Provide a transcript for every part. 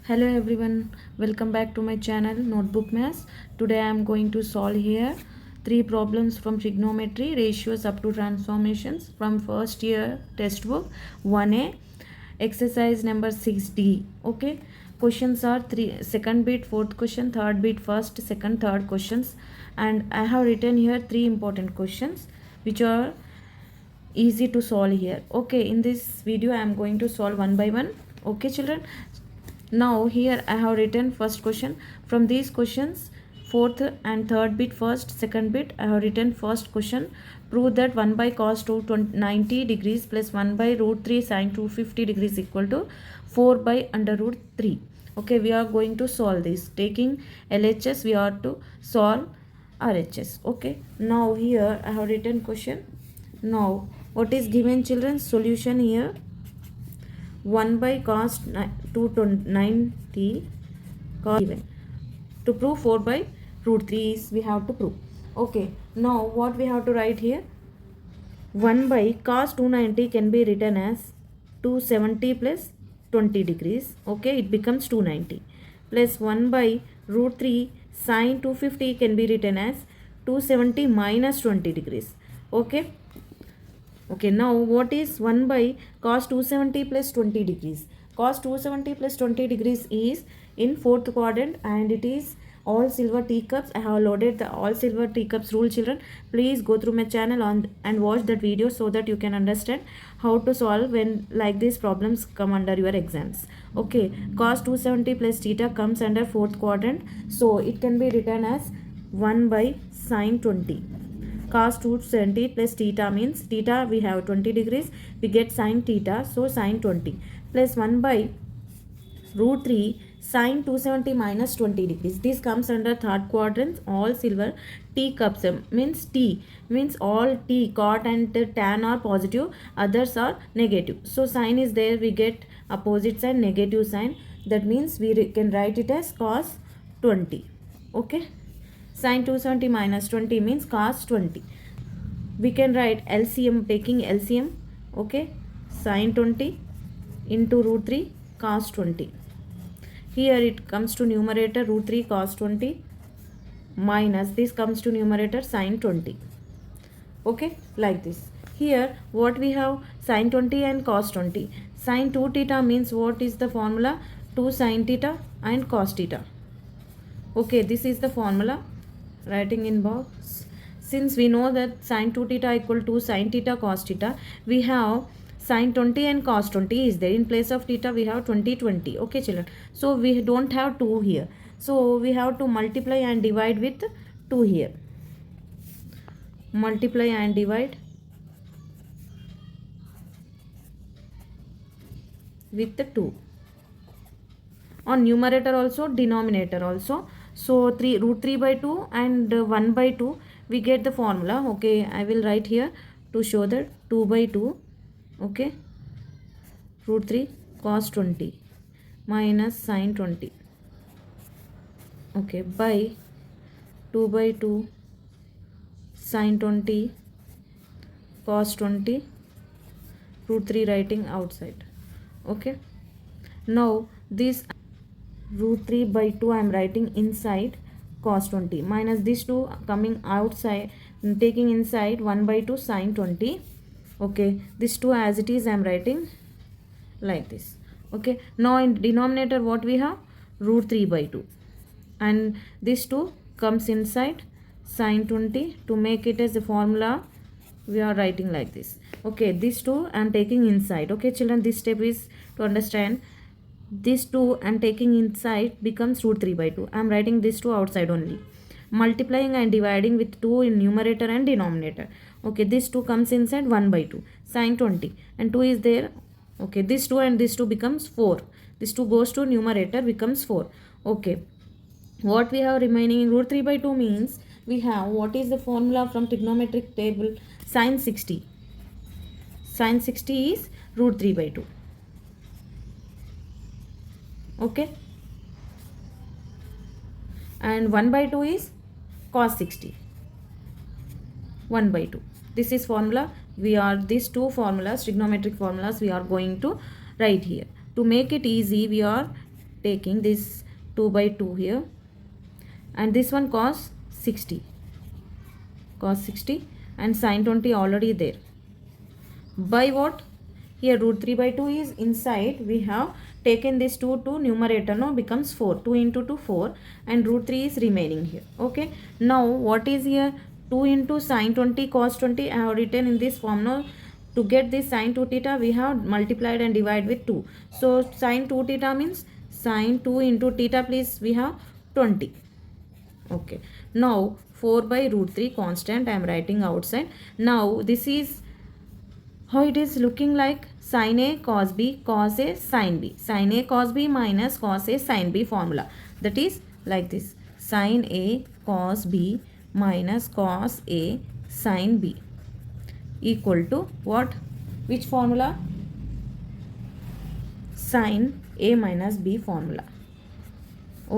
Hello everyone, welcome back to my channel Notebook Maths. Today I am going to solve here 3 problems from trigonometry, ratios up to transformations from first year textbook 1A, exercise number 6D. Okay, questions are 3 second bit, fourth question, third bit, first, second, third questions, and I have written here 3 important questions which are easy to solve here. Okay, in this video I am going to solve one by one. Okay children, now here I have written first question. From these questions, fourth and third bit, first, second bit, I have written first question. Prove that 1 by cos 290 degrees plus 1 by root 3 sin 250 degrees equal to 4 by under root 3. Okay, we are going to solve this. Taking LHS, we are to solve RHS. Okay, now here I have written question. Now, what is given children? Solution here. 1 by cos 290 cos given. To prove 4 by root 3 is we have to prove. Okay, now what we have to write here? 1 by cos 290 can be written as 270 plus 20 degrees. Okay, it becomes 290. Plus 1 by root 3 sin 250 can be written as 270 minus 20 degrees. Okay. Okay, now what is 1 by cos 270 plus 20 degrees? Cos 270 plus 20 degrees is in fourth quadrant and it is all silver teacups. I have loaded the all silver teacups rule, children. Please go through my channel and watch that video so that you can understand how to solve when like these problems come under your exams. Okay, cos 270 plus theta comes under fourth quadrant. So it can be written as 1 by sin 20. Cos 270 plus theta means theta we have 20 degrees, we get sin theta, so sin 20 plus 1 by root 3 sin 270 minus 20 degrees. This comes under third quadrant, all silver. T cups means all T, cot and tan are positive, others are negative. So sin is there, we get opposite sign, negative sign. That means we can write it as cos 20. Okay. Sin 270 minus 20 means cos 20. We can write LCM, taking LCM. Okay, sin 20 into root 3 cos 20. Here it comes to numerator root 3 cos 20 minus this comes to numerator sin 20. Okay, like this. Here what we have, sin 20 and cos 20. Sin 2 theta means what is the formula? 2 sin theta and cos theta. Okay, this is the formula. Writing in box. Since we know that sin 2 theta equal to sin theta cos theta, we have sin 20 and cos 20 is there. In place of theta we have 20. Okay children, so we don't have 2 here, so we have to multiply and divide with 2 here. Multiply and divide with the 2 on numerator also, denominator also. So root 3 by 2 and 1 by 2 we get the formula. Okay, I will write here to show that 2 by 2. Okay, root 3 cos 20 minus sin 20. Okay, by 2 by 2 sin 20 cos 20, root 3 writing outside. Okay, now this root 3 by 2 I am writing inside cos 20 minus these 2 coming outside, taking inside 1 by 2 sin 20. Okay, this 2 as it is I am writing like this. Okay, now in denominator what we have? Root 3 by 2 and this 2 comes inside sin 20. To make it as a formula we are writing like this. Okay, this 2 I am taking inside. Okay children, this step is to understand. This 2 and taking inside becomes root 3 by 2. I am writing this 2 outside only. Multiplying and dividing with 2 in numerator and denominator. Okay, this 2 comes inside 1 by 2. Sin 20 and 2 is there. Okay, this 2 and this 2 becomes 4. This 2 goes to numerator, becomes 4. Okay, what we have remaining in root 3 by 2 means we have, what is the formula from trigonometric table? Sin 60. Sin 60 is root 3 by 2. Okay, and 1 by 2 is cos 60. 1 by 2, this is formula. We are these two formulas, trigonometric formulas, we are going to write here. To make it easy, we are taking this 2 by 2 here, and this one cos 60, and sin 20 already there. By what? Here root 3 by 2 is inside. We have taken this 2 to numerator. Now becomes 4. 2 into 2 4, and root 3 is remaining here. Okay. Now what is here? 2 into sin 20 cos 20 I have written in this form. Now to get this sin 2 theta we have multiplied and divided with 2. So sin 2 theta means sin 2 into theta, please, we have 20. Okay. Now 4 by root 3 constant I am writing outside. Now this is how it is looking like: sin A cos B cos A sin B. Sin A cos B minus cos A sin B formula. That is like this: sin A cos B minus cos A sin B equal to what? Which formula? Sin A minus B formula.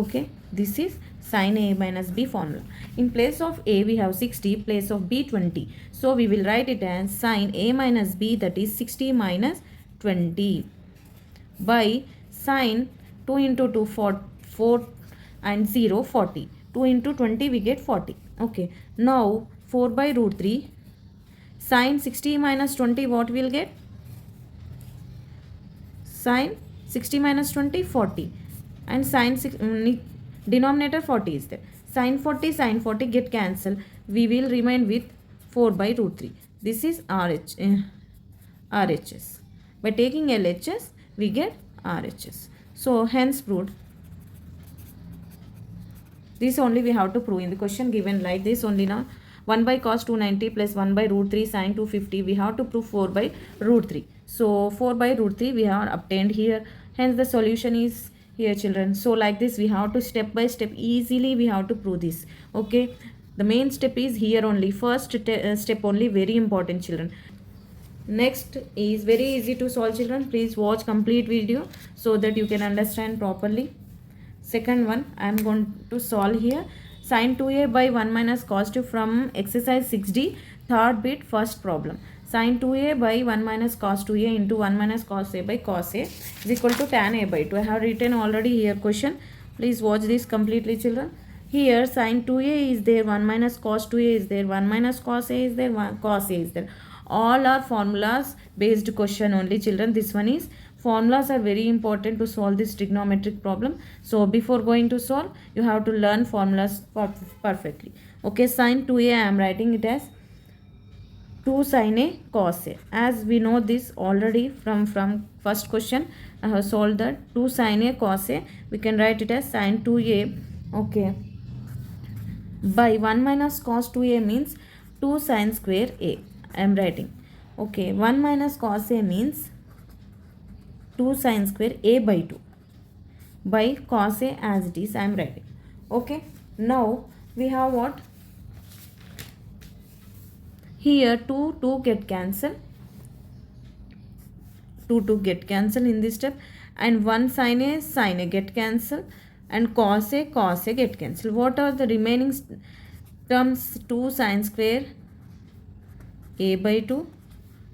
Okay, this is sin A minus B formula. In place of A we have 60, place of B 20. So we will write it as sin A minus B, that is 60 minus 20, by sin 2 into 2 4 and 0 40. 2 into 20 we get 40. Okay. Now 4 by root 3 sin 60 minus 20, what we will get? Sin 60 minus 20 40, and sin denominator 40 is there. Sin 40 get cancelled. We will remain with 4 by root 3. This is RHS. By taking LHS we get RHS. So hence proved. This only we have to prove in the question given like this only. Now 1 by cos 290 plus 1 by root 3 sin 250, we have to prove 4 by root 3. So 4 by root 3 we have obtained here. Hence the solution is here, children. So like this we have to step by step easily we have to prove this. Okay. The main step is here only. First step only very important, children. Next is very easy to solve, children. Please watch complete video so that you can understand properly. Second one I am going to solve here. Sin 2a by 1 minus cos 2 from exercise 6D, third bit, first problem. Sin 2a by 1 minus cos 2a into 1 minus cos a by cos a is equal to tan a by 2. I have written already here question. Please watch this completely, children. Here sin 2a is there, 1 minus cos 2a is there, 1 minus cos a is there, 1 cos a is there. All are formulas based question only, children. This one is formulas are very important to solve this trigonometric problem. So before going to solve, you have to learn formulas perfectly. Okay, sin 2a I am writing it as 2 sin a cos a. As we know this already from first question, I have solved that 2 sin a cos a. We can write it as sin 2a. Okay, by 1 minus cos 2a means 2 sin square a. I am writing. Okay, 1 minus cos a means 2 sin square a by 2 by cos a as it is I am writing. Okay. Now we have what? Here 2 get cancelled. 2 get cancelled in this step, and 1 sin a get cancelled, and cos a get cancelled. What are the remaining terms? 2 sin square a by 2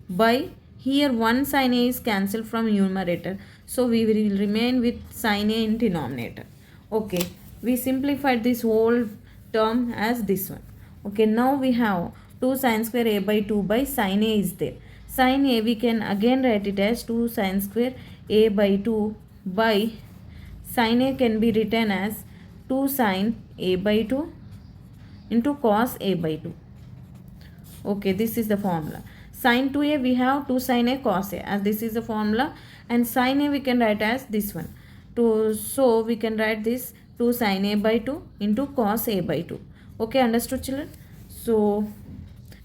by, here 1 sin a is cancelled from numerator, so we will remain with sin a in denominator. Okay, we simplified this whole term as this one. Okay, now we have 2 sin square a by 2 by sin a is there. Sin a we can again write it as 2 sin square a by 2 by sin a can be written as 2 sin a by 2 into cos a by 2. Okay, this is the formula. Sin 2a we have 2 sin a cos a, as this is the formula, and sin a we can write as this one. So we can write this 2 sin a by 2 into cos a by 2. Okay, understood, children? So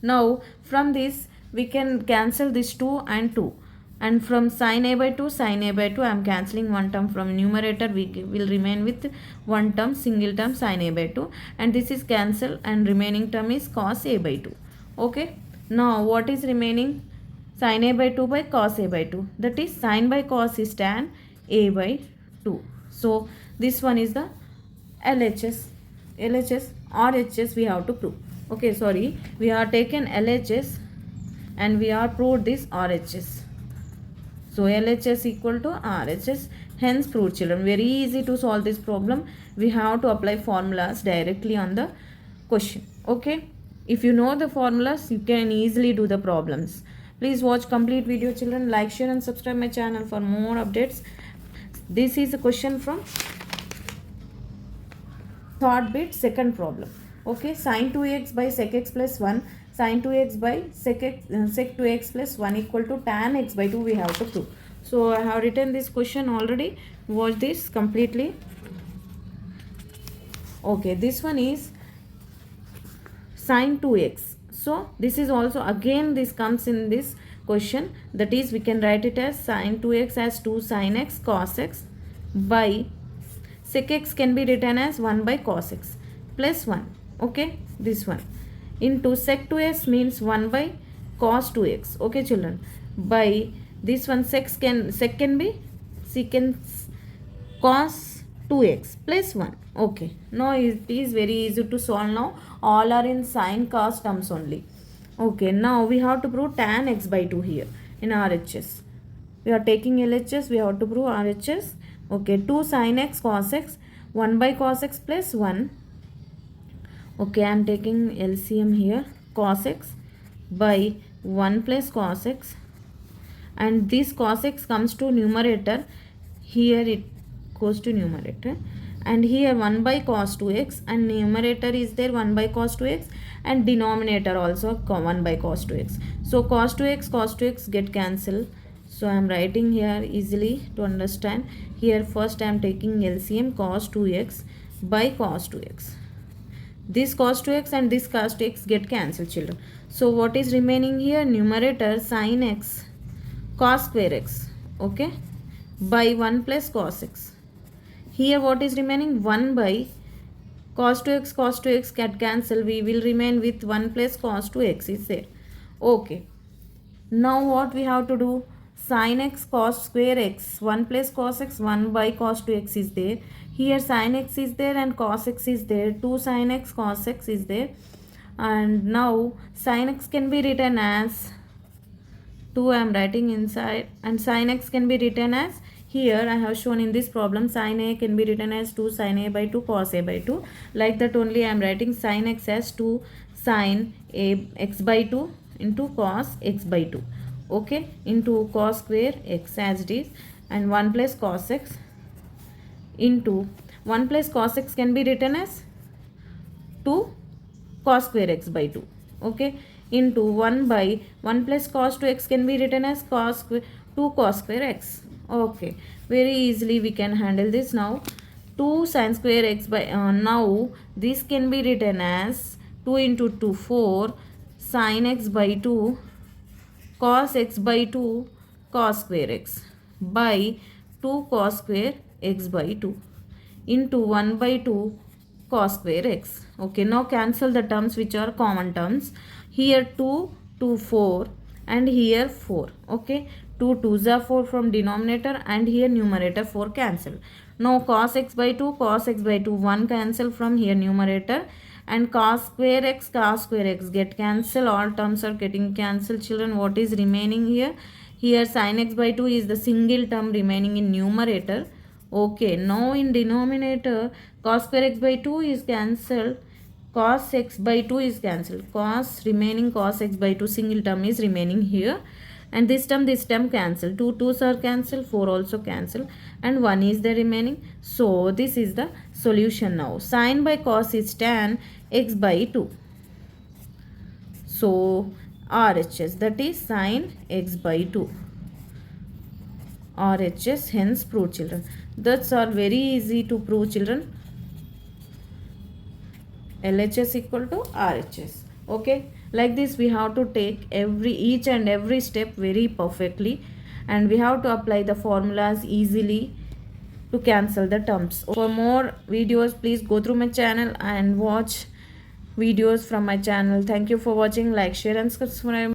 now from this we can cancel this 2 and 2, and from sin a by 2 I am cancelling one term from numerator. We will remain with one term, single term, sin a by 2, and this is cancelled, and remaining term is cos a by 2. Okay, now what is remaining? Sin a by 2 by cos a by 2, that is sin by cos is tan a by 2. So this one is the LHS, RHS we have to prove. Okay, sorry, we have taken LHS and we are proved this RHS. So LHS equal to RHS. Hence proved, children. Very easy to solve this problem. We have to apply formulas directly on the question. Okay, if you know the formulas, you can easily do the problems. Please watch complete video, children. Like, share and subscribe my channel for more updates. This is a question from third bit, second problem. Okay, sin 2x by sec x plus 1, sin 2x by sec 2x plus 1 equal to tan x by 2 we have to prove. So I have written this question already. Watch this completely. Okay, this one is sin 2x. So this is also, again this comes in this question, that is we can write it as sin 2x as 2 sin x cos x by sec x can be written as 1 by cos x plus 1. Okay, this one into sec 2x means 1 by cos 2x. Okay, children, by this one sec can be secant cos 2x plus 1. Okay, now it is very easy to solve. Now all are in sin cos terms only. Okay, now we have to prove tan x by 2 here in RHS. We are taking LHS, we have to prove RHS. Okay, 2 sin x cos x, 1 by cos x plus 1. Okay, I am taking LCM here, cos x by 1 plus cos x, and this cos x comes to numerator, here it goes to numerator, and here 1 by cos 2x, and numerator is there 1 by cos 2x, and denominator also 1 by cos 2x. So cos 2x get cancelled. So I am writing here easily to understand. Here first I am taking LCM cos 2x by cos 2x. This cos 2x and this cos 2x get cancelled, children. So what is remaining here? Numerator sin x cos square x, okay, by 1 plus cos x. Here what is remaining? 1 by cos 2x get cancelled. We will remain with 1 plus cos 2x is there. Okay. Now what we have to do? Sin x cos square x, 1 plus cos x, 1 by cos 2x is there. Here sin x is there and cos x is there. 2 sin x cos x is there. And now sin x can be written as 2, I am writing inside, and sin x can be written as, here I have shown in this problem, sin a can be written as 2 sin a by 2 cos a by 2. Like that only I am writing sin x as 2 sin a x by 2 into cos x by 2. Okay, into cos square x as it is, and 1 plus cos x into 1 plus cos x can be written as 2 cos square x by 2. Okay, into 1 by 1 plus cos 2x can be written as 2 cos square x. Okay, very easily we can handle this. Now 2 sin square x by now this can be written as 2 into 2 4 sin x by 2 cos x by 2 cos square x by 2 cos square x by 2 into 1 by 2 cos square x. Okay, now cancel the terms which are common terms. Here 2 4 and here 4. Okay, 2 2s are 4 from denominator, and here numerator 4 cancel. Now cos x by 2 1 cancel from here numerator, and cos square x get cancel. All terms are getting cancelled, children. What is remaining here? Here sin x by 2 is the single term remaining in numerator. Okay, now in denominator cos square x by 2 is cancelled, cos x by 2 is cancelled, remaining cos x by 2 single term is remaining here, and this term cancel. 2 2s are cancelled, 4 also cancel, and 1 is the remaining. So this is the solution. Now sin by cos is tan x by 2. So RHS, that is sin x by 2. RHS, hence proved, children. That's are very easy to prove, children. LHS equal to RHS. Okay, like this we have to take each and every step very perfectly, and we have to apply the formulas easily to cancel the terms. For more videos, please go through my channel and watch videos from my channel. Thank you for watching. Like, share and subscribe.